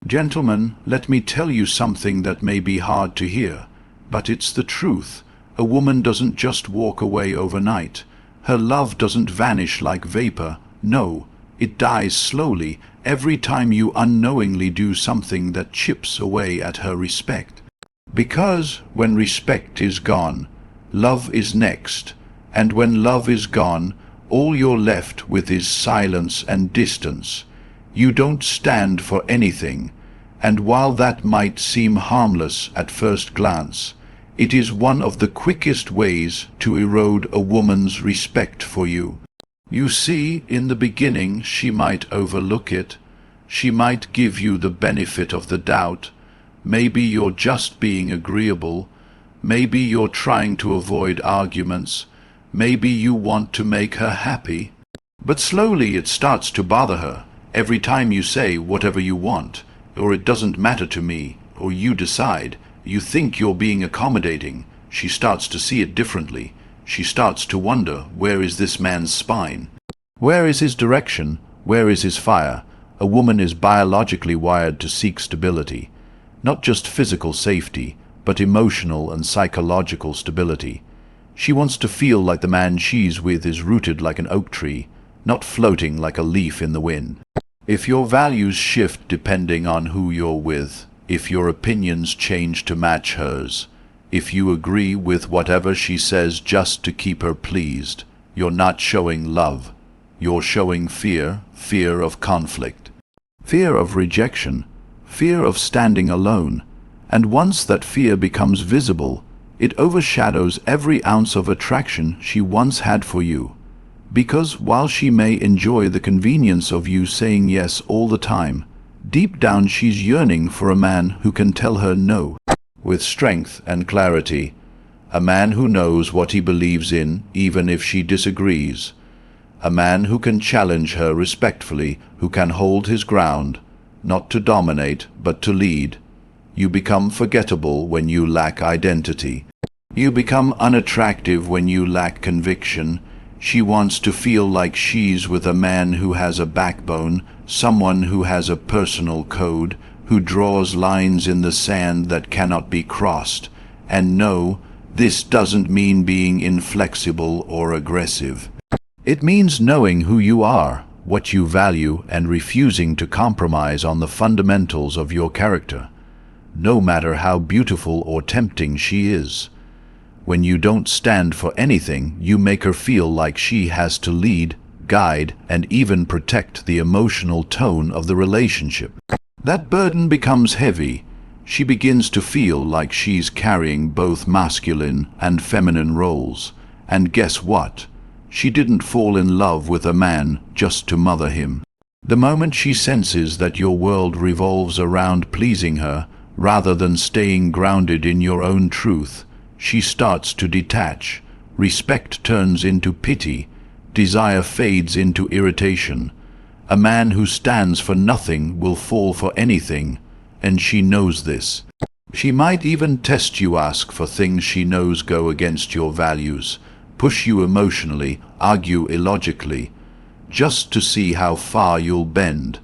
Gentlemen, let me tell you something that may be hard to hear, but it's the truth. A woman doesn't just walk away overnight. Her love doesn't vanish like vapor. No, it dies slowly every time you unknowingly do something that chips away at her respect. Because when respect is gone, love is next, and when love is gone, all you're left with is silence and distance. You don't stand for anything, and while that might seem harmless at first glance, it is one of the quickest ways to erode a woman's respect for you. You see, in the beginning she might overlook it. She might give you the benefit of the doubt. Maybe you're just being agreeable. Maybe you're trying to avoid arguments. Maybe you want to make her happy. But slowly it starts to bother her. Every time you say whatever you want, or it doesn't matter to me, or you decide, you think you're being accommodating, she starts to see it differently. She starts to wonder, where is this man's spine? Where is his direction? Where is his fire? A woman is biologically wired to seek stability. Not just physical safety, but emotional and psychological stability. She wants to feel like the man she's with is rooted like an oak tree, not floating like a leaf in the wind. If your values shift depending on who you're with, if your opinions change to match hers, if you agree with whatever she says just to keep her pleased, you're not showing love. You're showing fear, fear of conflict, fear of rejection, fear of standing alone. And once that fear becomes visible, it overshadows every ounce of attraction she once had for you. Because while she may enjoy the convenience of you saying yes all the time, deep down she's yearning for a man who can tell her no, with strength and clarity. A man who knows what he believes in, even if she disagrees. A man who can challenge her respectfully, who can hold his ground, not to dominate, but to lead. You become forgettable when you lack identity. You become unattractive when you lack conviction. She wants to feel like she's with a man who has a backbone, someone who has a personal code, who draws lines in the sand that cannot be crossed. And no, this doesn't mean being inflexible or aggressive. It means knowing who you are, what you value, and refusing to compromise on the fundamentals of your character, no matter how beautiful or tempting she is. When you don't stand for anything, you make her feel like she has to lead, guide, and even protect the emotional tone of the relationship. That burden becomes heavy. She begins to feel like she's carrying both masculine and feminine roles. And guess what? She didn't fall in love with a man just to mother him. The moment she senses that your world revolves around pleasing her, rather than staying grounded in your own truth, she starts to detach. Respect turns into pity. Desire fades into irritation. A man who stands for nothing will fall for anything, and she knows this. She might even test you, ask for things she knows go against your values, push you emotionally, argue illogically, just to see how far you'll bend.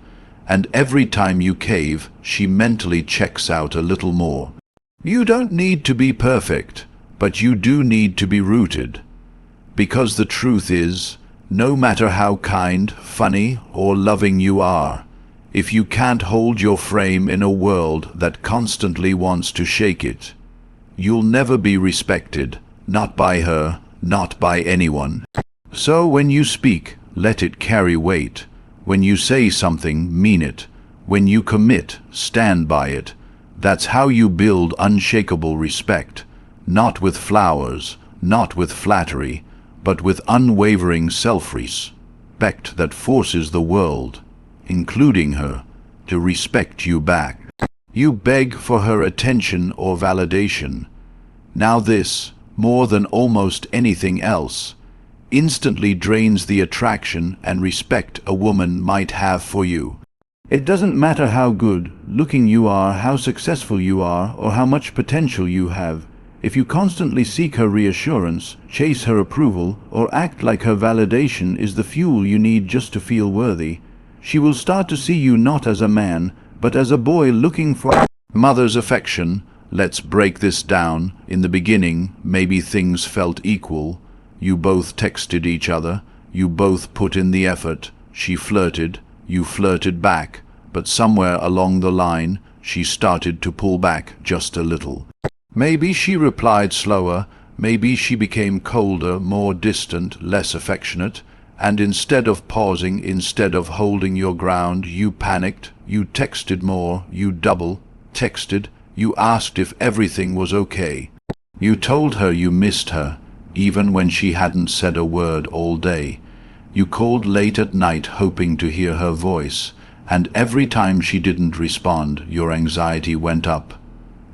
And every time you cave, she mentally checks out a little more. You don't need to be perfect, but you do need to be rooted. Because the truth is, no matter how kind, funny, or loving you are, if you can't hold your frame in a world that constantly wants to shake it, you'll never be respected, not by her, not by anyone. So when you speak, let it carry weight. When you say something, mean it. When you commit, stand by it. That's how you build unshakable respect, not with flowers, not with flattery, but with unwavering self-respect that forces the world, including her, to respect you back. You beg for her attention or validation. Now this, more than almost anything else, instantly drains the attraction and respect a woman might have for you. It doesn't matter how good looking you are, how successful you are, or how much potential you have. If you constantly seek her reassurance, chase her approval, or act like her validation is the fuel you need just to feel worthy, she will start to see you not as a man, but as a boy looking for mother's affection. Let's break this down. In the beginning, maybe things felt equal. You both texted each other. You both put in the effort. She flirted. You flirted back. But somewhere along the line, she started to pull back just a little. Maybe she replied slower. Maybe she became colder, more distant, less affectionate. And instead of pausing, instead of holding your ground, you panicked. You texted more. You double texted. You asked if everything was okay. You told her you missed her, even when she hadn't said a word all day. You called late at night hoping to hear her voice, and every time she didn't respond, your anxiety went up.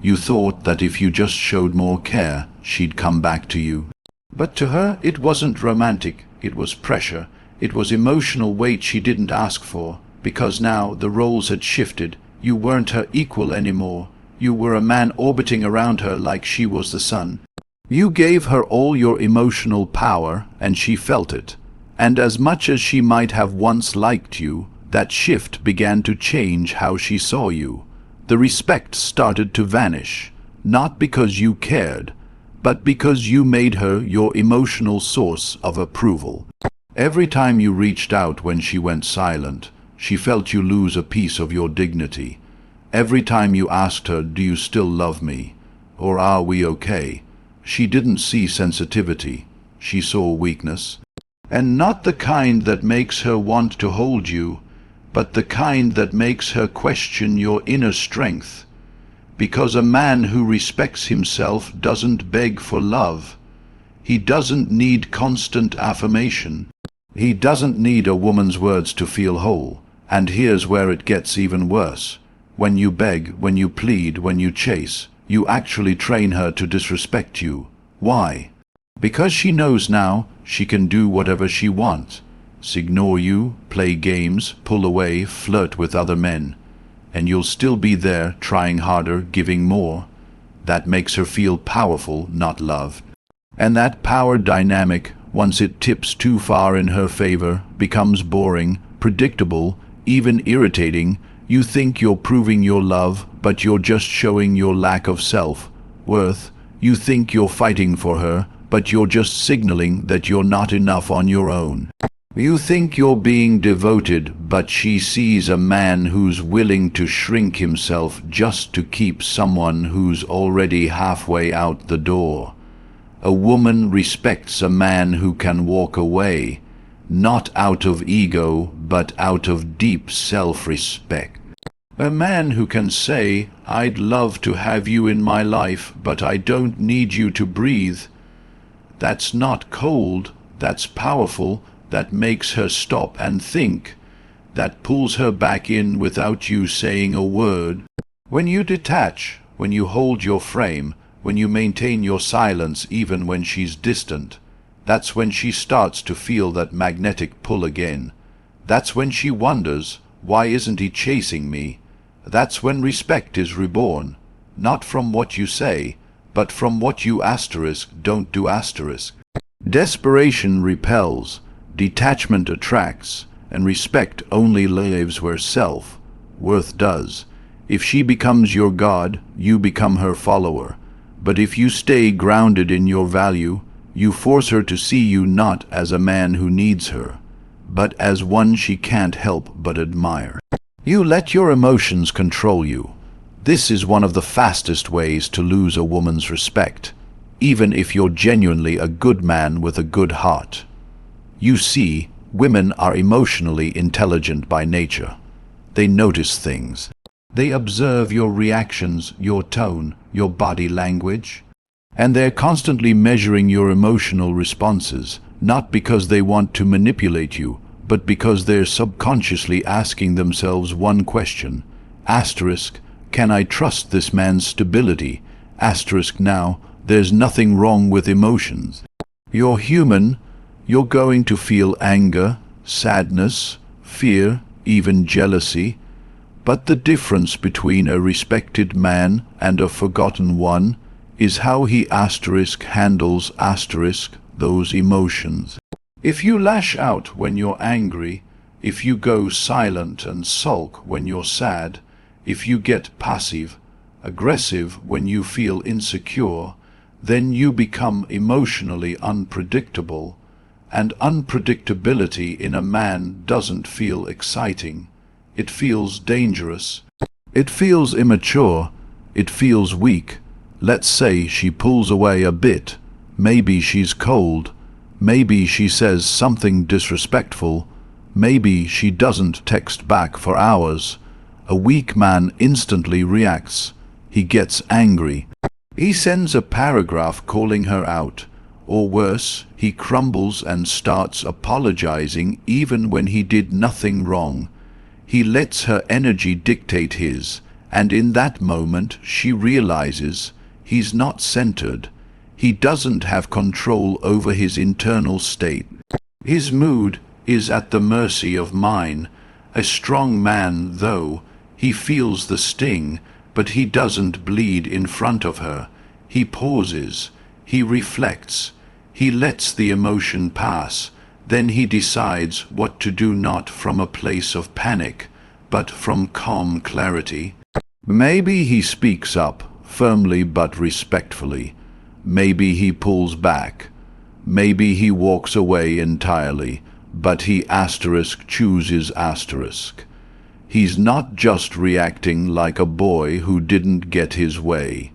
You thought that if you just showed more care, she'd come back to you. But to her, it wasn't romantic, it was pressure. It was emotional weight she didn't ask for, because now the roles had shifted. You weren't her equal anymore. You were a man orbiting around her like she was the sun. You gave her all your emotional power, and she felt it. And as much as she might have once liked you, that shift began to change how she saw you. The respect started to vanish, not because you cared, but because you made her your emotional source of approval. Every time you reached out when she went silent, she felt you lose a piece of your dignity. Every time you asked her, "Do you still love me?" or "Are we okay?" she didn't see sensitivity. She saw weakness. And not the kind that makes her want to hold you, but the kind that makes her question your inner strength. Because a man who respects himself doesn't beg for love. He doesn't need constant affirmation. He doesn't need a woman's words to feel whole. And here's where it gets even worse. When you beg, when you plead, when you chase, you actually train her to disrespect you. Why? Because she knows now she can do whatever she wants. Ignore you, play games, pull away, flirt with other men. And you'll still be there, trying harder, giving more. That makes her feel powerful, not loved. And that power dynamic, once it tips too far in her favor, becomes boring, predictable, even irritating. You think you're proving your love, but you're just showing your lack of self-worth. You think you're fighting for her, but you're just signaling that you're not enough on your own. You think you're being devoted, but she sees a man who's willing to shrink himself just to keep someone who's already halfway out the door. A woman respects a man who can walk away, not out of ego, but out of deep self-respect. A man who can say, "I'd love to have you in my life, but I don't need you to breathe." That's not cold, that's powerful. That makes her stop and think. That pulls her back in without you saying a word. When you detach, when you hold your frame, when you maintain your silence even when she's distant, that's when she starts to feel that magnetic pull again. That's when she wonders, why isn't he chasing me? That's when respect is reborn, not from what you say, but from what you don't do. Desperation repels. Detachment attracts, and respect only lives where self-worth does. If she becomes your god, you become her follower. But if you stay grounded in your value, you force her to see you not as a man who needs her, but as one she can't help but admire. You let your emotions control you. This is one of the fastest ways to lose a woman's respect, even if you're genuinely a good man with a good heart. You see, women are emotionally intelligent by nature. They notice things. They observe your reactions, your tone, your body language. And they're constantly measuring your emotional responses, not because they want to manipulate you, but because they're subconsciously asking themselves one question. Asterisk, can I trust this man's stability? Asterisk, now, there's nothing wrong with emotions. You're human. You're going to feel anger, sadness, fear, even jealousy. But the difference between a respected man and a forgotten one is how he handles those emotions. If you lash out when you're angry, if you go silent and sulk when you're sad, If you get passive, aggressive when you feel insecure, then you become emotionally unpredictable, and unpredictability in a man doesn't feel exciting. It feels dangerous. It feels immature. It feels weak. Let's say she pulls away a bit. Maybe she's cold. Maybe she says something disrespectful. Maybe she doesn't text back for hours. A weak man instantly reacts. He gets angry. He sends a paragraph calling her out. Or worse, he crumbles and starts apologizing even when he did nothing wrong. He lets her energy dictate his, and in that moment she realizes he's not centered. He doesn't have control over his internal state. His mood is at the mercy of mine. A strong man, though, he feels the sting, but he doesn't bleed in front of her. He pauses. He reflects. He lets the emotion pass. Then he decides what to do, not from a place of panic, but from calm clarity. Maybe he speaks up, firmly but respectfully. Maybe he pulls back. Maybe he walks away entirely, but he chooses . He's not just reacting like a boy who didn't get his way.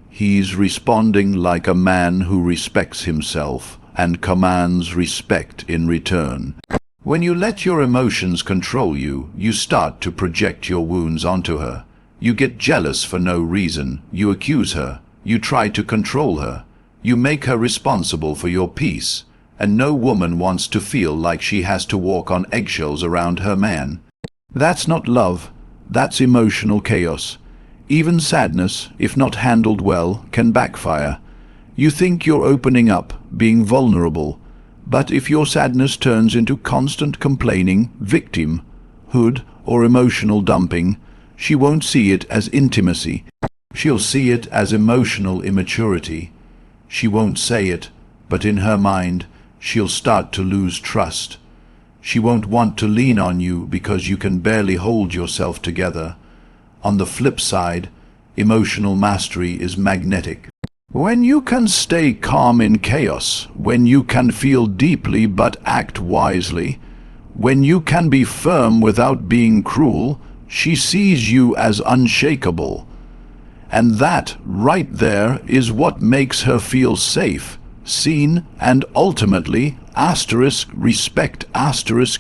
He's responding like a man who respects himself and commands respect in return. When you let your emotions control you, you start to project your wounds onto her. You get jealous for no reason. You accuse her. You try to control her. You make her responsible for your peace. And no woman wants to feel like she has to walk on eggshells around her man. That's not love. That's emotional chaos. Even sadness, if not handled well, can backfire. You think you're opening up, being vulnerable. But if your sadness turns into constant complaining, victimhood, or emotional dumping, she won't see it as intimacy. She'll see it as emotional immaturity. She won't say it, but in her mind, she'll start to lose trust. She won't want to lean on you because you can barely hold yourself together. On the flip side, emotional mastery is magnetic. When you can stay calm in chaos, when you can feel deeply but act wisely, when you can be firm without being cruel, she sees you as unshakable. And that, right there, is what makes her feel safe, seen, and ultimately, respect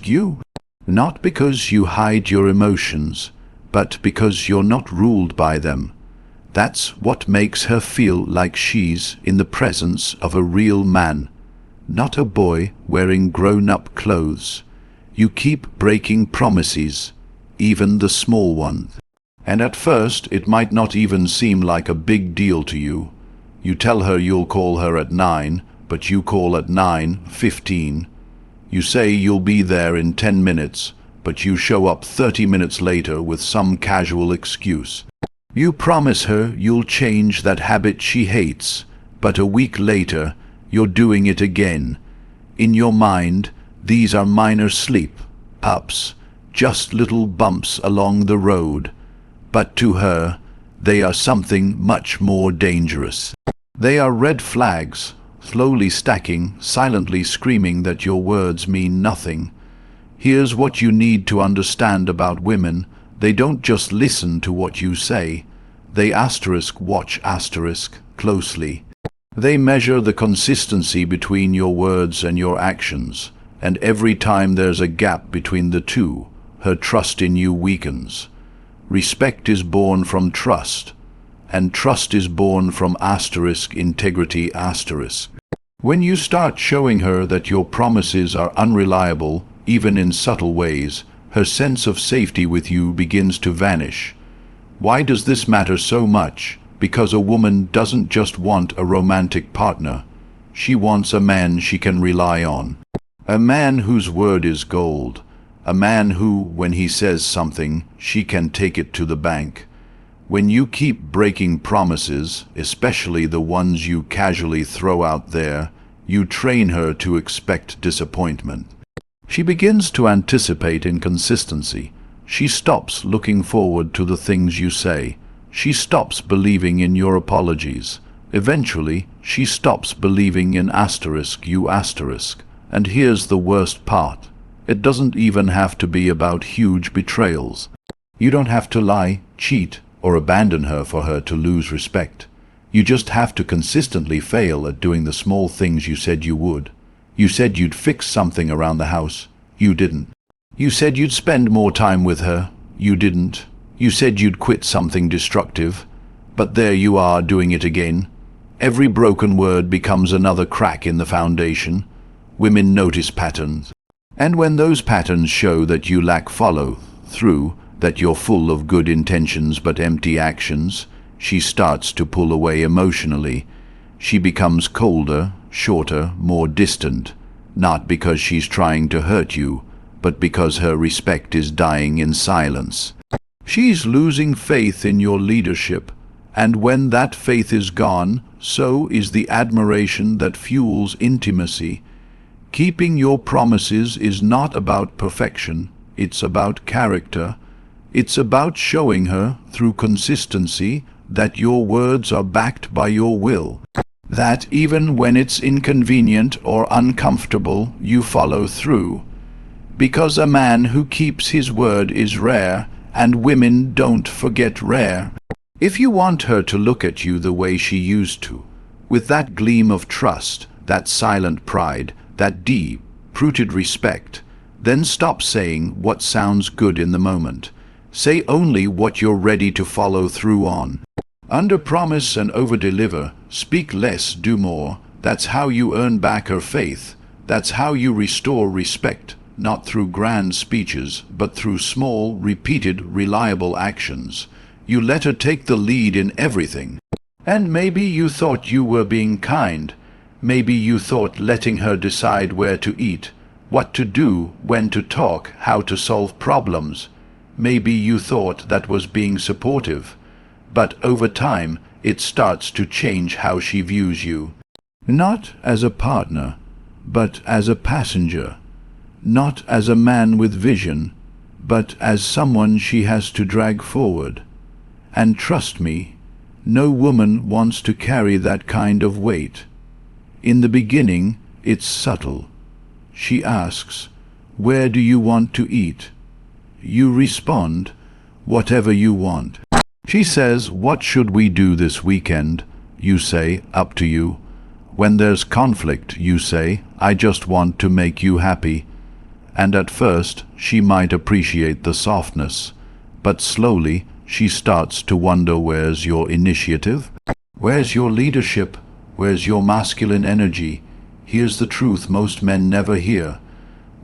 you. Not because you hide your emotions, but because you're not ruled by them. That's what makes her feel like she's in the presence of a real man, not a boy wearing grown-up clothes. You keep breaking promises, even the small ones. And at first it might not even seem like a big deal to you. You tell her you'll call her at 9, but you call at 9:15. You say you'll be there in 10 minutes, but you show up 30 minutes later with some casual excuse. You promise her you'll change that habit she hates, but a week later you're doing it again. In your mind, these are minor slip-ups, just little bumps along the road. But to her, they are something much more dangerous. They are red flags, slowly stacking, silently screaming that your words mean nothing. Here's what you need to understand about women. They don't just listen to what you say. They watch closely. They measure the consistency between your words and your actions, and every time there's a gap between the two, her trust in you weakens. Respect is born from trust, and trust is born from integrity . When you start showing her that your promises are unreliable, even in subtle ways, her sense of safety with you begins to vanish. Why does this matter so much? Because a woman doesn't just want a romantic partner. She wants a man she can rely on. A man whose word is gold. A man who, when he says something, she can take it to the bank. When you keep breaking promises, especially the ones you casually throw out there, you train her to expect disappointment. She begins to anticipate inconsistency. She stops looking forward to the things you say. She stops believing in your apologies. Eventually, she stops believing in you asterisk. And here's the worst part. It doesn't even have to be about huge betrayals. You don't have to lie, cheat, or abandon her for her to lose respect. You just have to consistently fail at doing the small things you said you would. You said you'd fix something around the house. You didn't. You said you'd spend more time with her. You didn't. You said you'd quit something destructive. But there you are doing it again. Every broken word becomes another crack in the foundation. Women notice patterns. And when those patterns show that you lack follow-through, that you're full of good intentions but empty actions, she starts to pull away emotionally. She becomes colder, shorter, more distant, not because she's trying to hurt you, but because her respect is dying in silence. She's losing faith in your leadership, and when that faith is gone, so is the admiration that fuels intimacy. Keeping your promises is not about perfection, it's about character. It's about showing her, through consistency, that your words are backed by your will. That even when it's inconvenient or uncomfortable, you follow through. Because a man who keeps his word is rare, and women don't forget rare. If you want her to look at you the way she used to, with that gleam of trust, that silent pride, that deep-rooted respect, then stop saying what sounds good in the moment. Say only what you're ready to follow through on. Under-promise and over-deliver. Speak less, do more. That's how you earn back her faith. That's how you restore respect, not through grand speeches, but through small, repeated, reliable actions. You let her take the lead in everything. And maybe you thought you were being kind. Maybe you thought letting her decide where to eat, what to do, when to talk, how to solve problems. Maybe you thought that was being supportive. But over time, it starts to change how she views you. Not as a partner, but as a passenger. Not as a man with vision, but as someone she has to drag forward. And trust me, no woman wants to carry that kind of weight. In the beginning, it's subtle. She asks, "Where do you want to eat?" You respond, "Whatever you want." She says, "What should we do this weekend?" You say, "Up to you." When there's conflict, you say, "I just want to make you happy." And at first, she might appreciate the softness, but slowly she starts to wonder, where's your initiative? Where's your leadership? Where's your masculine energy? Here's the truth most men never hear.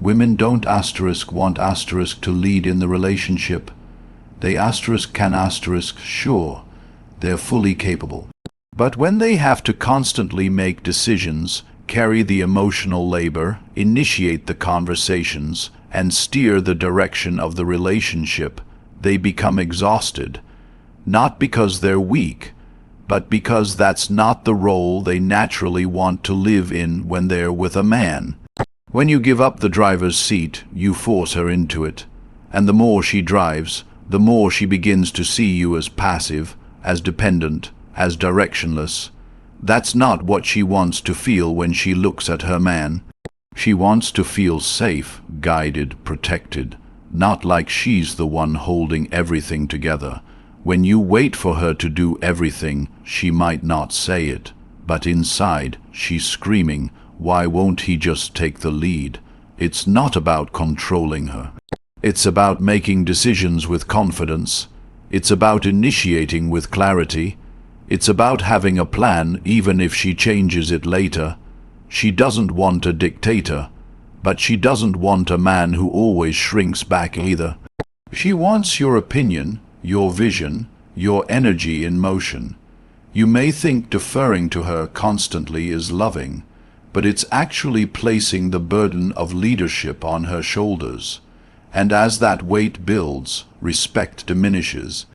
Women don't want to lead in the relationship. They can sure. They're fully capable. But when they have to constantly make decisions, carry the emotional labor, initiate the conversations, and steer the direction of the relationship, they become exhausted. Not because they're weak, but because that's not the role they naturally want to live in when they're with a man. When you give up the driver's seat, you force her into it. And the more she drives, the more she begins to see you as passive, as dependent, as directionless. That's not what she wants to feel when she looks at her man. She wants to feel safe, guided, protected, not like she's the one holding everything together. When you wait for her to do everything, she might not say it, but inside she's screaming, "Why won't he just take the lead?" It's not about controlling her. It's about making decisions with confidence. It's about initiating with clarity. It's about having a plan even if she changes it later. She doesn't want a dictator, but she doesn't want a man who always shrinks back either. She wants your opinion, your vision, your energy in motion. You may think deferring to her constantly is loving, but it's actually placing the burden of leadership on her shoulders. And as that weight builds, respect diminishes,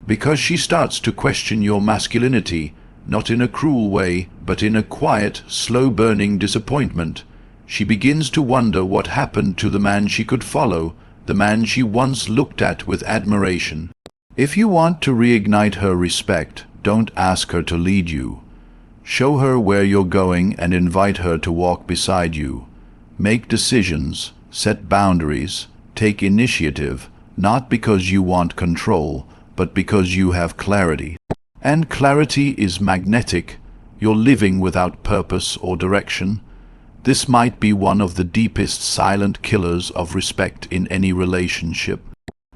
because she starts to question your masculinity, not in a cruel way, but in a quiet, slow-burning disappointment. She begins to wonder what happened to the man she could follow, the man she once looked at with admiration. If you want to reignite her respect, don't ask her to lead you. Show her where you're going and invite her to walk beside you. Make decisions, set boundaries, take initiative, not because you want control, but because you have clarity. And clarity is magnetic. You're living without purpose or direction. This might be one of the deepest silent killers of respect in any relationship.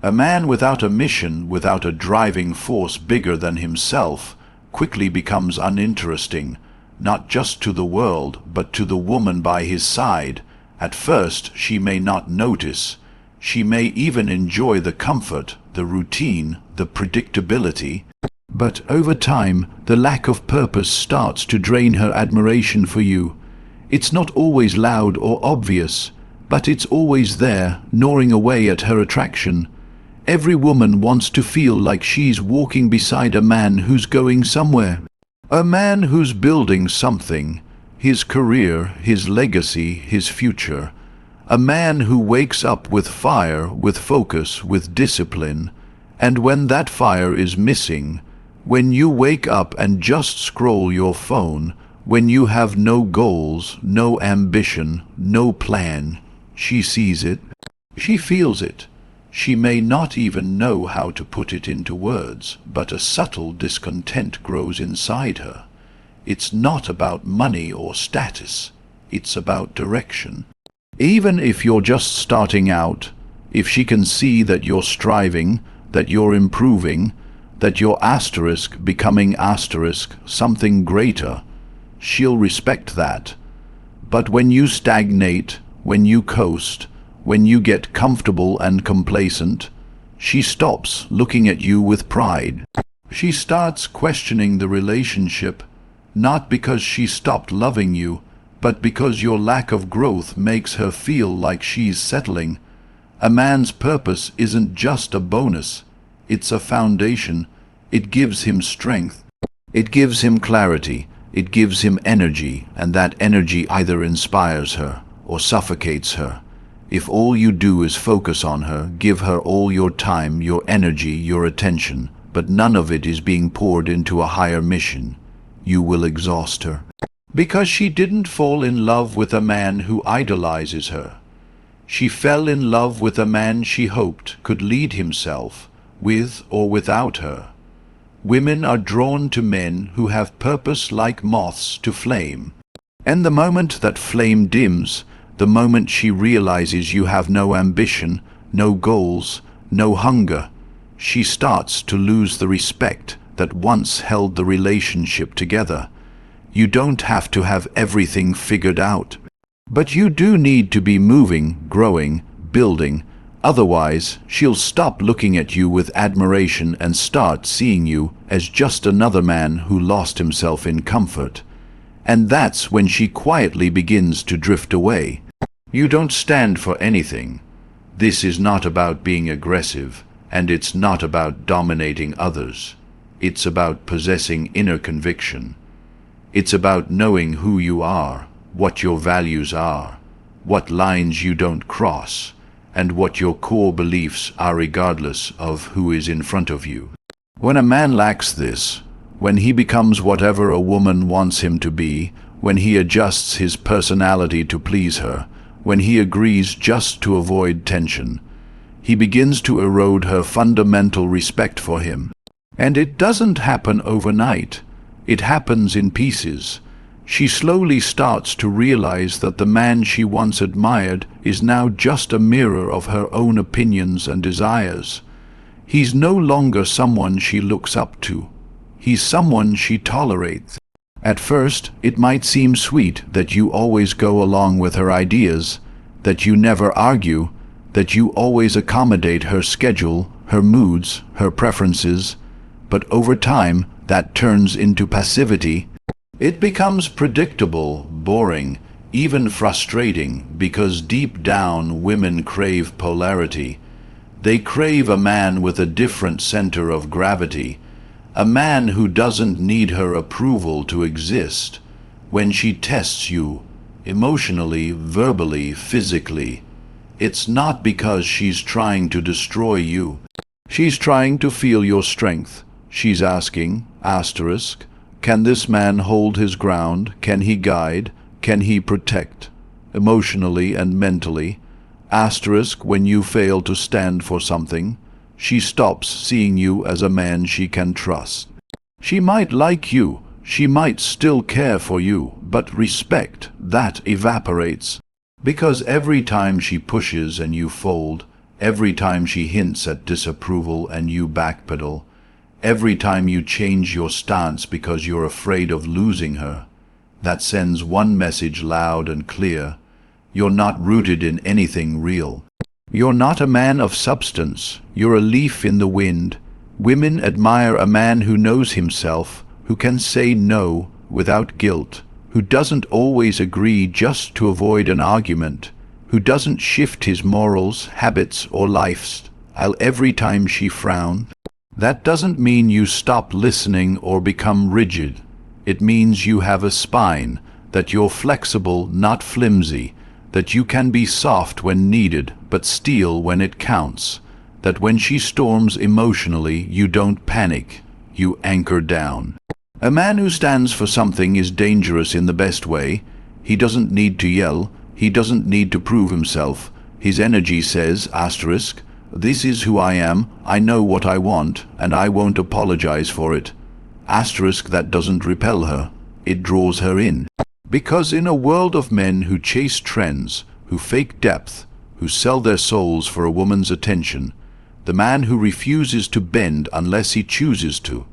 A man without a mission, without a driving force bigger than himself, quickly becomes uninteresting, not just to the world, but to the woman by his side. At first, she may not notice. She may even enjoy the comfort, the routine, the predictability. But over time, the lack of purpose starts to drain her admiration for you. It's not always loud or obvious, but it's always there, gnawing away at her attraction. Every woman wants to feel like she's walking beside a man who's going somewhere. A man who's building something, his career, his legacy, his future. A man who wakes up with fire, with focus, with discipline. And when that fire is missing, when you wake up and just scroll your phone, when you have no goals, no ambition, no plan, she sees it, she feels it. She may not even know how to put it into words, but a subtle discontent grows inside her. It's not about money or status, it's about direction. Even if you're just starting out, if she can see that you're striving, that you're improving, that you're asterisk becoming asterisk, something greater, she'll respect that. But when you stagnate, when you coast, when you get comfortable and complacent, she stops looking at you with pride. She starts questioning the relationship, not because she stopped loving you, but because your lack of growth makes her feel like she's settling. A man's purpose isn't just a bonus, it's a foundation. It gives him strength. It gives him clarity. It gives him energy, and that energy either inspires her or suffocates her. If all you do is focus on her, give her all your time, your energy, your attention, but none of it is being poured into a higher mission, you will exhaust her. Because she didn't fall in love with a man who idolizes her. She fell in love with a man she hoped could lead himself, with or without her. Women are drawn to men who have purpose like moths to flame. And the moment that flame dims, the moment she realizes you have no ambition, no goals, no hunger, she starts to lose the respect that once held the relationship together. You don't have to have everything figured out. But you do need to be moving, growing, building. Otherwise, she'll stop looking at you with admiration and start seeing you as just another man who lost himself in comfort. And that's when she quietly begins to drift away. You don't stand for anything. This is not about being aggressive, and it's not about dominating others. It's about possessing inner conviction. It's about knowing who you are, what your values are, what lines you don't cross, and what your core beliefs are regardless of who is in front of you. When a man lacks this, when he becomes whatever a woman wants him to be, when he adjusts his personality to please her, when he agrees just to avoid tension, he begins to erode her fundamental respect for him. And it doesn't happen overnight. It happens in pieces. She slowly starts to realize that the man she once admired is now just a mirror of her own opinions and desires. He's no longer someone she looks up to. He's someone she tolerates. At first, it might seem sweet that you always go along with her ideas, that you never argue, that you always accommodate her schedule, her moods, her preferences. But over time, that turns into passivity. It becomes predictable, boring, even frustrating, because deep down women crave polarity. They crave a man with a different center of gravity, a man who doesn't need her approval to exist. When she tests you, emotionally, verbally, physically, It's not because she's trying to destroy you. She's trying to feel your strength. She's asking, asterisk, can this man hold his ground? Can he guide? Can he protect? Emotionally and mentally. Asterisk, when you fail to stand for something, she stops seeing you as a man she can trust. She might like you, she might still care for you, but respect, that evaporates. Because every time she pushes and you fold, every time she hints at disapproval and you backpedal, every time you change your stance because you're afraid of losing her, that sends one message loud and clear. You're not rooted in anything real. You're not a man of substance. You're a leaf in the wind. Women admire a man who knows himself, who can say no without guilt, who doesn't always agree just to avoid an argument, who doesn't shift his morals, habits, or lifestyle every time she frowns. That doesn't mean you stop listening or become rigid. It means you have a spine, that you're flexible, not flimsy, that you can be soft when needed, but steel when it counts, that when she storms emotionally, you don't panic, you anchor down. A man who stands for something is dangerous in the best way. He doesn't need to yell, he doesn't need to prove himself. His energy says, asterisk, this is who I am, I know what I want, and I won't apologize for it. Asterisk, that doesn't repel her, it draws her in. Because in a world of men who chase trends, who fake depth, who sell their souls for a woman's attention, the man who refuses to bend unless he chooses to,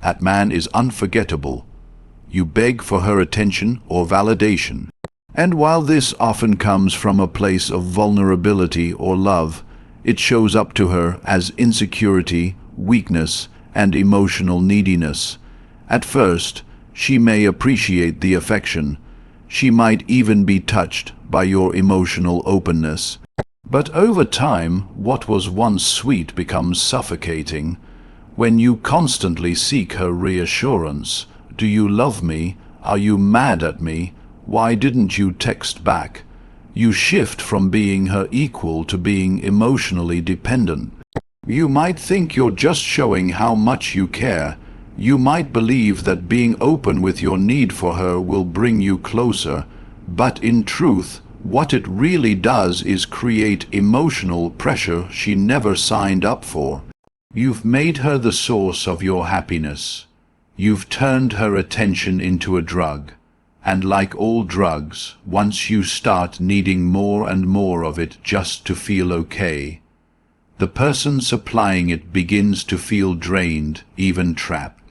that man is unforgettable. You beg for her attention or validation. And while this often comes from a place of vulnerability or love, it shows up to her as insecurity, weakness, and emotional neediness. At first, she may appreciate the affection. She might even be touched by your emotional openness. But over time, what was once sweet becomes suffocating. When you constantly seek her reassurance, do you love me? Are you mad at me? Why didn't you text back? You shift from being her equal to being emotionally dependent. You might think you're just showing how much you care. You might believe that being open with your need for her will bring you closer, but in truth, what it really does is create emotional pressure she never signed up for. You've made her the source of your happiness. You've turned her attention into a drug. And like all drugs, once you start needing more and more of it just to feel okay, the person supplying it begins to feel drained, even trapped.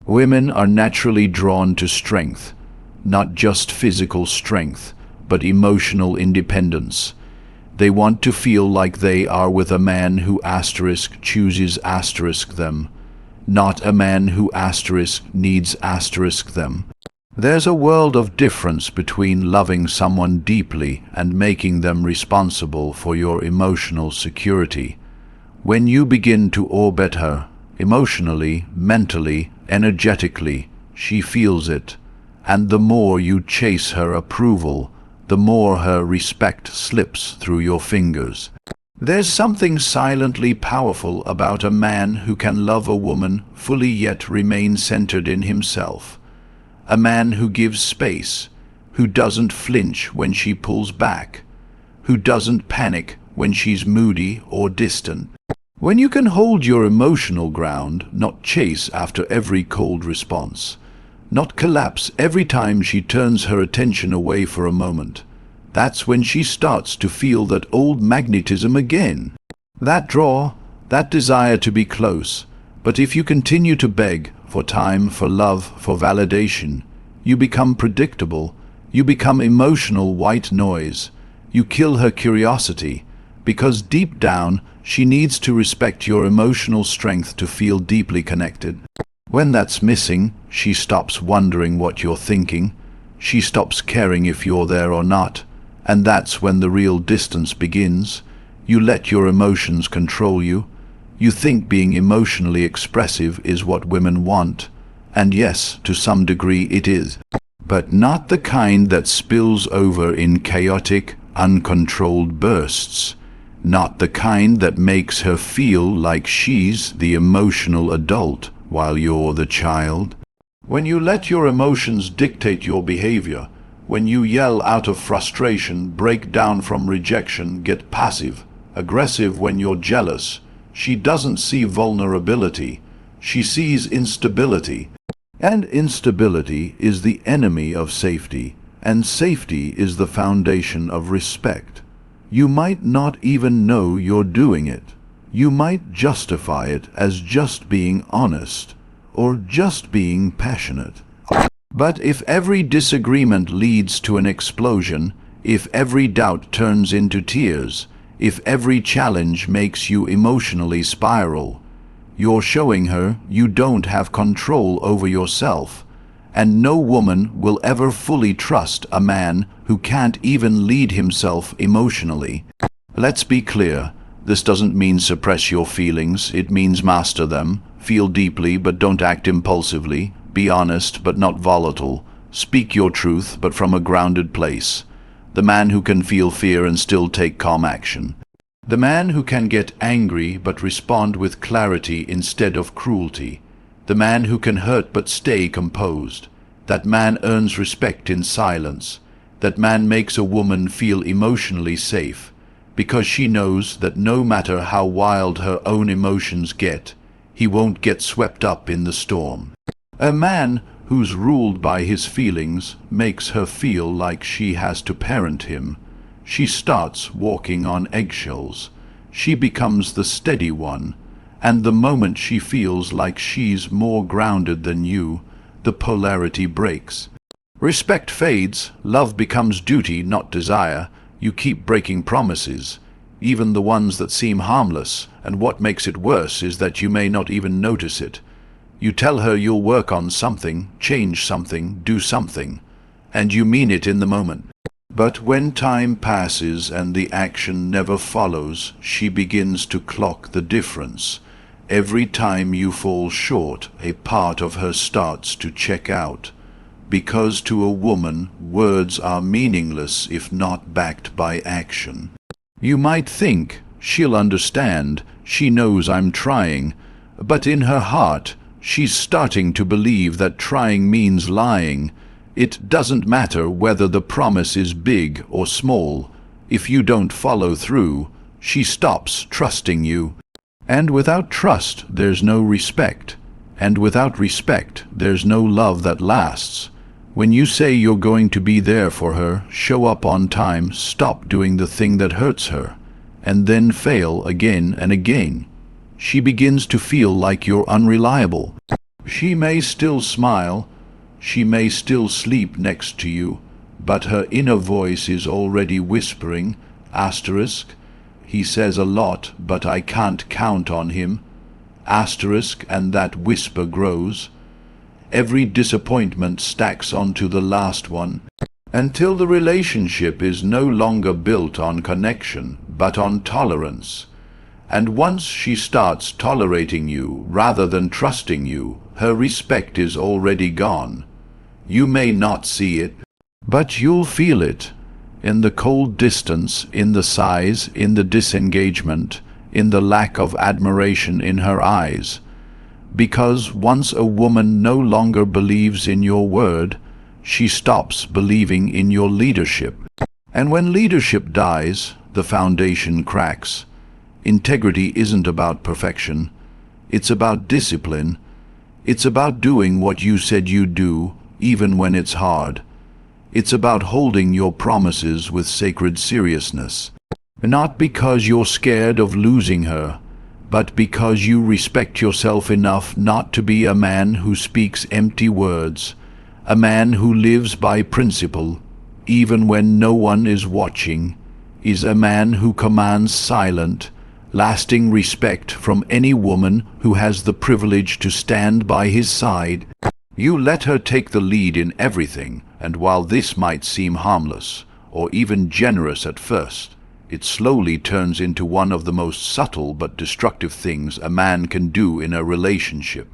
Women are naturally drawn to strength, not just physical strength, but emotional independence. They want to feel like they are with a man who asterisk chooses asterisk them, not a man who asterisk needs asterisk them. There's a world of difference between loving someone deeply and making them responsible for your emotional security. When you begin to orbit her, emotionally, mentally, energetically, she feels it, and the more you chase her approval, the more her respect slips through your fingers. There's something silently powerful about a man who can love a woman fully yet remain centered in himself. A man who gives space, who doesn't flinch when she pulls back, who doesn't panic when she's moody or distant. When you can hold your emotional ground, not chase after every cold response, not collapse every time she turns her attention away for a moment, that's when she starts to feel that old magnetism again. That draw, that desire to be close. But if you continue to beg for time, for love, for validation, you become predictable. You become emotional white noise. You kill her curiosity, because deep down she needs to respect your emotional strength to feel deeply connected. When that's missing, she stops wondering what you're thinking. She stops caring if you're there or not. And that's when the real distance begins. You let your emotions control you. You think being emotionally expressive is what women want. And yes, to some degree it is. But not the kind that spills over in chaotic, uncontrolled bursts, not the kind that makes her feel like she's the emotional adult while you're the child. When you let your emotions dictate your behavior, when you yell out of frustration, break down from rejection, get passive, aggressive when you're jealous, she doesn't see vulnerability, she sees instability. And instability is the enemy of safety, and safety is the foundation of respect. You might not even know you're doing it. You might justify it as just being honest, or just being passionate. But if every disagreement leads to an explosion, if every doubt turns into tears, if every challenge makes you emotionally spiral, you're showing her you don't have control over yourself, and no woman will ever fully trust a man who can't even lead himself emotionally. Let's be clear, this doesn't mean suppress your feelings, it means master them. Feel deeply but don't act impulsively. Be honest but not volatile. Speak your truth but from a grounded place. The man who can feel fear and still take calm action. The man who can get angry but respond with clarity instead of cruelty. The man who can hurt but stay composed. That man earns respect in silence. That man makes a woman feel emotionally safe, because she knows that no matter how wild her own emotions get, he won't get swept up in the storm. A man who's ruled by his feelings makes her feel like she has to parent him. She starts walking on eggshells. She becomes the steady one, and the moment she feels like she's more grounded than you, the polarity breaks. Respect fades, love becomes duty, not desire. You keep breaking promises, even the ones that seem harmless, and what makes it worse is that you may not even notice it. You tell her you'll work on something, change something, do something, and you mean it in the moment. But when time passes and the action never follows, she begins to clock the difference. Every time you fall short, a part of her starts to check out. Because to a woman, words are meaningless if not backed by action. You might think, she'll understand, she knows I'm trying, but in her heart, she's starting to believe that trying means lying. It doesn't matter whether the promise is big or small. If you don't follow through, she stops trusting you. And without trust, there's no respect. And without respect, there's no love that lasts. When you say you're going to be there for her, show up on time, stop doing the thing that hurts her, and then fail again and again, she begins to feel like you're unreliable. She may still smile, she may still sleep next to you, but her inner voice is already whispering, asterisk, he says a lot, but I can't count on him, asterisk, and that whisper grows. Every disappointment stacks onto the last one, until the relationship is no longer built on connection, but on tolerance. And once she starts tolerating you rather than trusting you, her respect is already gone. You may not see it, but you'll feel it. In the cold distance, in the sighs, in the disengagement, in the lack of admiration in her eyes. Because once a woman no longer believes in your word, she stops believing in your leadership. And when leadership dies, the foundation cracks. Integrity isn't about perfection. It's about discipline. It's about doing what you said you'd do, even when it's hard. It's about holding your promises with sacred seriousness. Not because you're scared of losing her, but because you respect yourself enough not to be a man who speaks empty words, a man who lives by principle, even when no one is watching, is a man who commands silent, lasting respect from any woman who has the privilege to stand by his side. You let her take the lead in everything, and while this might seem harmless, or even generous at first, it slowly turns into one of the most subtle but destructive things a man can do in a relationship.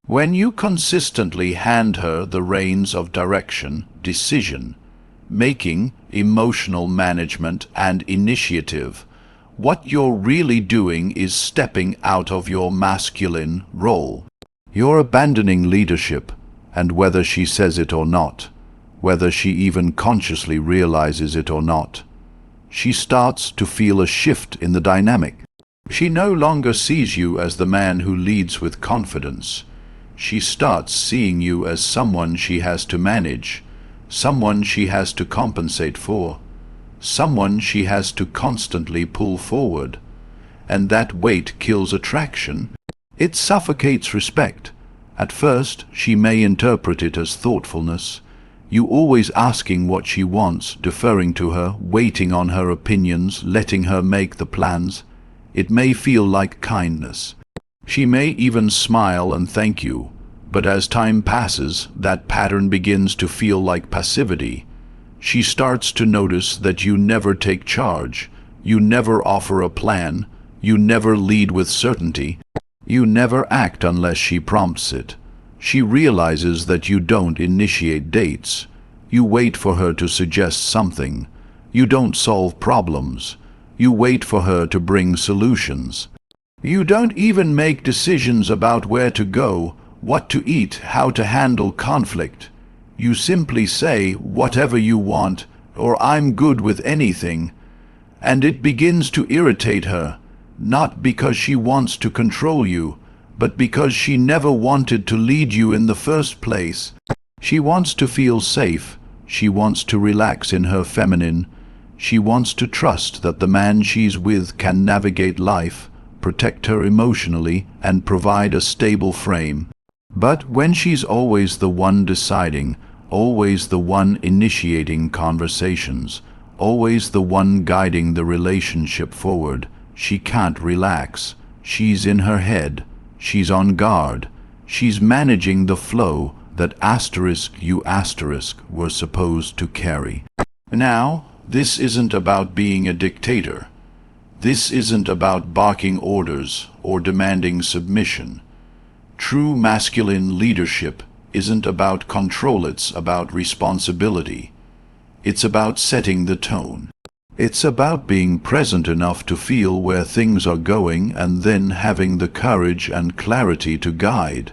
When you consistently hand her the reins of direction, decision, making, emotional management, and initiative. What you're really doing is stepping out of your masculine role. You're abandoning leadership, and whether she says it or not, whether she even consciously realizes it or not, she starts to feel a shift in the dynamic. She no longer sees you as the man who leads with confidence. She starts seeing you as someone she has to manage, someone she has to compensate for, someone she has to constantly pull forward. And that weight kills attraction. It suffocates respect. At first, she may interpret it as thoughtfulness, you always asking what she wants, deferring to her, waiting on her opinions, letting her make the plans. It may feel like kindness. She may even smile and thank you, but as time passes, that pattern begins to feel like passivity. She starts to notice that you never take charge, you never offer a plan, you never lead with certainty, you never act unless she prompts it. She realizes that you don't initiate dates. You wait for her to suggest something. You don't solve problems. You wait for her to bring solutions. You don't even make decisions about where to go, what to eat, how to handle conflict. You simply say whatever you want, or I'm good with anything. And it begins to irritate her, not because she wants to control you, but because she never wanted to lead you in the first place. She wants to feel safe. She wants to relax in her feminine. She wants to trust that the man she's with can navigate life, protect her emotionally, and provide a stable frame. But when she's always the one deciding, always the one initiating conversations, always the one guiding the relationship forward, she can't relax. She's in her head. She's on guard. She's managing the flow that *U* were supposed to carry. Now, this isn't about being a dictator. This isn't about barking orders or demanding submission. True masculine leadership isn't about control, it's about responsibility. It's about setting the tone. It's about being present enough to feel where things are going and then having the courage and clarity to guide.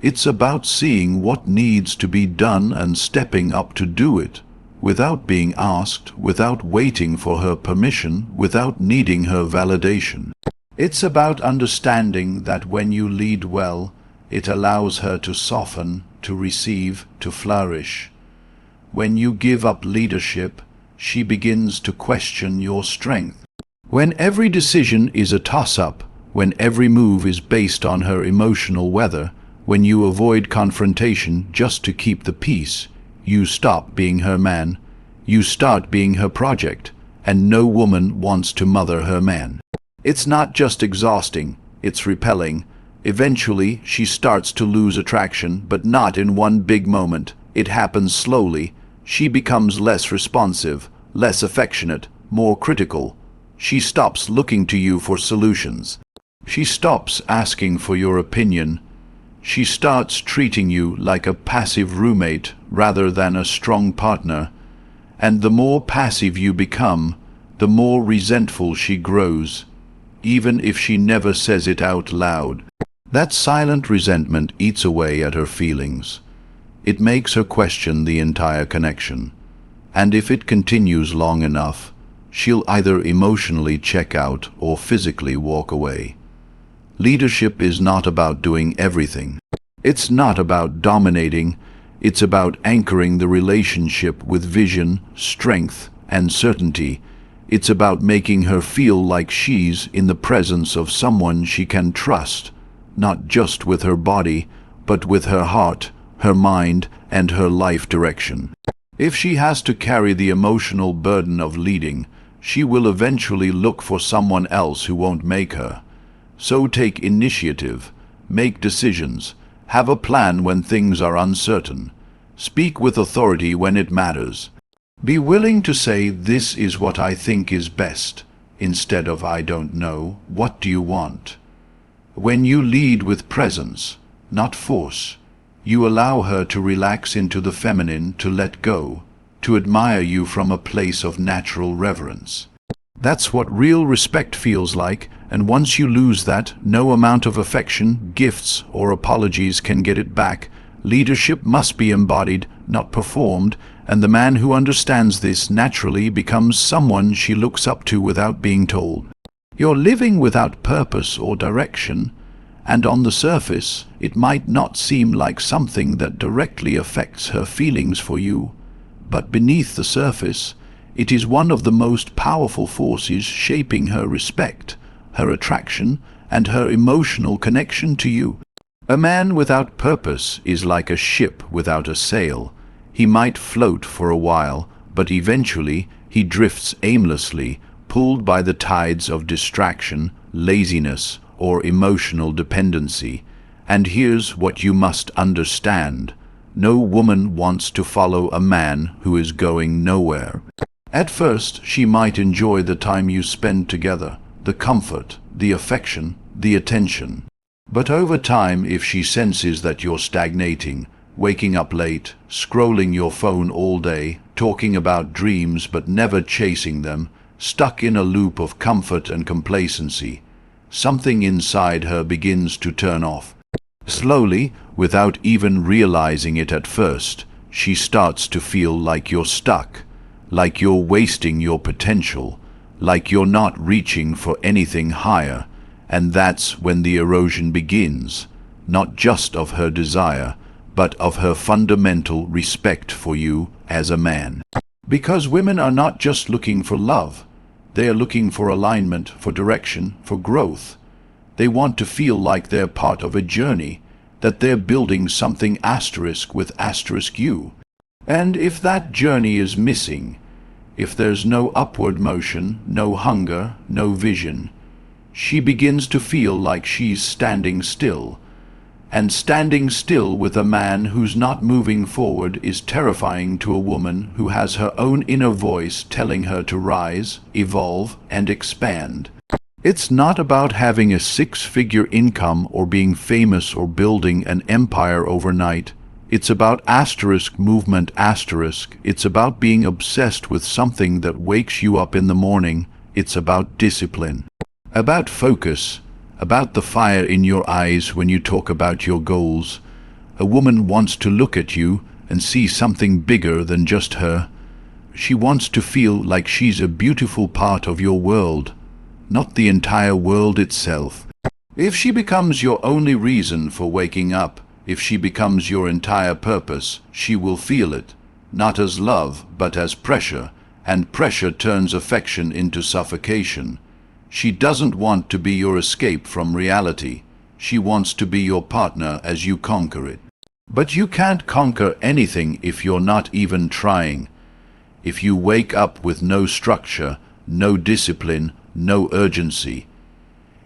It's about seeing what needs to be done and stepping up to do it, without being asked, without waiting for her permission, without needing her validation. It's about understanding that when you lead well, it allows her to soften, to receive, to flourish. When you give up leadership, she begins to question your strength. When every decision is a toss-up, when every move is based on her emotional weather, when you avoid confrontation just to keep the peace, you stop being her man, you start being her project, and no woman wants to mother her man. It's not just exhausting, it's repelling. Eventually, she starts to lose attraction, but not in one big moment. It happens slowly. She becomes less responsive, less affectionate, more critical. She stops looking to you for solutions. She stops asking for your opinion. She starts treating you like a passive roommate rather than a strong partner. And the more passive you become, the more resentful she grows, even if she never says it out loud. That silent resentment eats away at her feelings. It makes her question the entire connection. And if it continues long enough, she'll either emotionally check out or physically walk away. Leadership is not about doing everything. It's not about dominating. It's about anchoring the relationship with vision, strength, and certainty. It's about making her feel like she's in the presence of someone she can trust, not just with her body, but with her heart, her mind, and her life direction. If she has to carry the emotional burden of leading, she will eventually look for someone else who won't make her. So take initiative, make decisions, have a plan when things are uncertain, speak with authority when it matters. Be willing to say, "This is what I think is best," instead of "I don't know, what do you want?" When you lead with presence, not force, you allow her to relax into the feminine, to let go, to admire you from a place of natural reverence. That's what real respect feels like, and once you lose that, no amount of affection, gifts, or apologies can get it back. Leadership must be embodied, not performed, and the man who understands this naturally becomes someone she looks up to without being told. You're living without purpose or direction, and on the surface, it might not seem like something that directly affects her feelings for you, but beneath the surface, it is one of the most powerful forces shaping her respect, her attraction, and her emotional connection to you. A man without purpose is like a ship without a sail. He might float for a while, but eventually he drifts aimlessly, pulled by the tides of distraction, laziness, or emotional dependency. And here's what you must understand. No woman wants to follow a man who is going nowhere. At first, she might enjoy the time you spend together, the comfort, the affection, the attention. But over time, if she senses that you're stagnating, waking up late, scrolling your phone all day, talking about dreams but never chasing them, stuck in a loop of comfort and complacency, something inside her begins to turn off. Slowly, without even realizing it at first, she starts to feel like you're stuck, like you're wasting your potential, like you're not reaching for anything higher, and that's when the erosion begins, not just of her desire, but of her fundamental respect for you as a man. Because women are not just looking for love, they are looking for alignment, for direction, for growth. They want to feel like they're part of a journey, that they're building something asterisk with asterisk you. And if that journey is missing, if there's no upward motion, no hunger, no vision, she begins to feel like she's standing still. And standing still with a man who's not moving forward is terrifying to a woman who has her own inner voice telling her to rise, evolve, and expand. It's not about having a six-figure income or being famous or building an empire overnight. It's about asterisk movement asterisk. It's about being obsessed with something that wakes you up in the morning. It's about discipline, about focus, about the fire in your eyes when you talk about your goals. A woman wants to look at you and see something bigger than just her. She wants to feel like she's a beautiful part of your world, not the entire world itself. If she becomes your only reason for waking up, if she becomes your entire purpose, she will feel it, not as love, but as pressure, and pressure turns affection into suffocation. She doesn't want to be your escape from reality. She wants to be your partner as you conquer it. But you can't conquer anything if you're not even trying. If you wake up with no structure, no discipline, no urgency.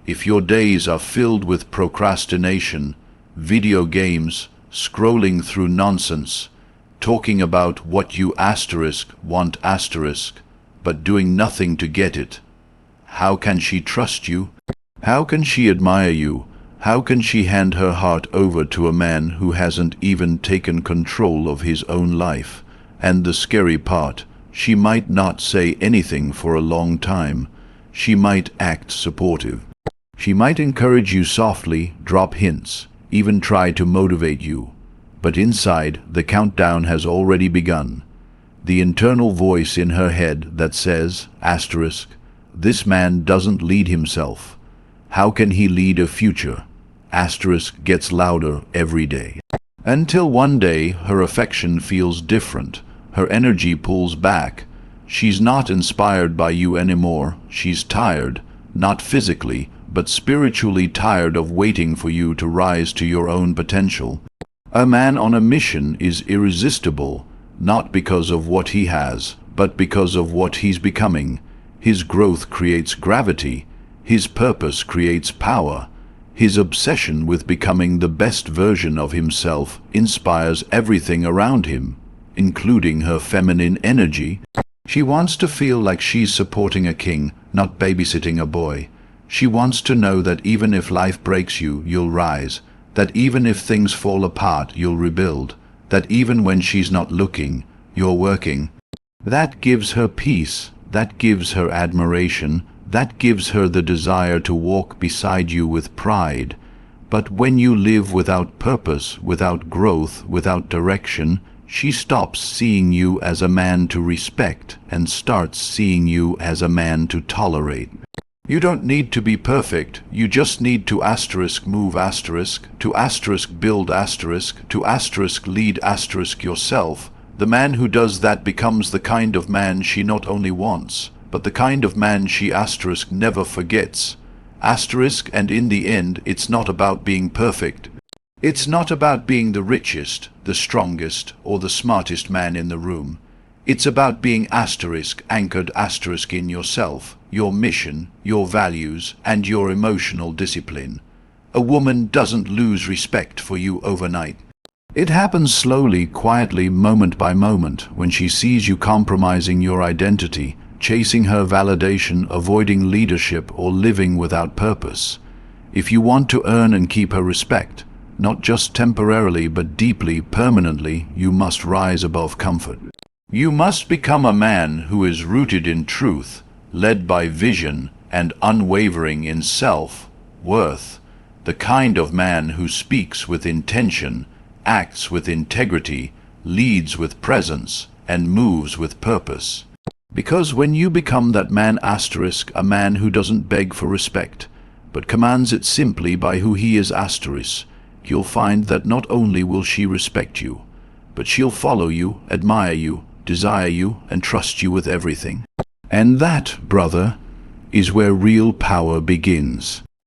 If your days are filled with procrastination, video games, scrolling through nonsense, talking about what you asterisk want asterisk, but doing nothing to get it, how can she trust you? How can she admire you? How can she hand her heart over to a man who hasn't even taken control of his own life? And the scary part, she might not say anything for a long time. She might act supportive. She might encourage you softly, drop hints, even try to motivate you. But inside, the countdown has already begun. The internal voice in her head that says, asterisk, this man doesn't lead himself. How can he lead a future? Asterisk gets louder every day. Until one day, her affection feels different. Her energy pulls back. She's not inspired by you anymore. She's tired, not physically, but spiritually tired of waiting for you to rise to your own potential. A man on a mission is irresistible, not because of what he has, but because of what he's becoming. His growth creates gravity. His purpose creates power. His obsession with becoming the best version of himself inspires everything around him, including her feminine energy. She wants to feel like she's supporting a king, not babysitting a boy. She wants to know that even if life breaks you, you'll rise, that even if things fall apart, you'll rebuild, that even when she's not looking, you're working. That gives her peace, that gives her admiration, that gives her the desire to walk beside you with pride. But when you live without purpose, without growth, without direction, she stops seeing you as a man to respect and starts seeing you as a man to tolerate. You don't need to be perfect, you just need to move to build to lead yourself. The man who does that becomes the kind of man she not only wants, but the kind of man she never forgets. And in the end, it's not about being perfect. It's not about being the richest, the strongest, or the smartest man in the room. It's about being anchored in yourself, your mission, your values, and your emotional discipline. A woman doesn't lose respect for you overnight. It happens slowly, quietly, moment by moment, when she sees you compromising your identity, chasing her validation, avoiding leadership, or living without purpose. If you want to earn and keep her respect, not just temporarily but deeply, permanently, you must rise above comfort. You must become a man who is rooted in truth, led by vision, and unwavering in self-worth. The kind of man who speaks with intention, acts with integrity, leads with presence, and moves with purpose. Because when you become that man a man who doesn't beg for respect, but commands it simply by who he is you'll find that not only will she respect you, but she'll follow you, admire you, desire you, and trust you with everything. And that, brother, is where real power begins.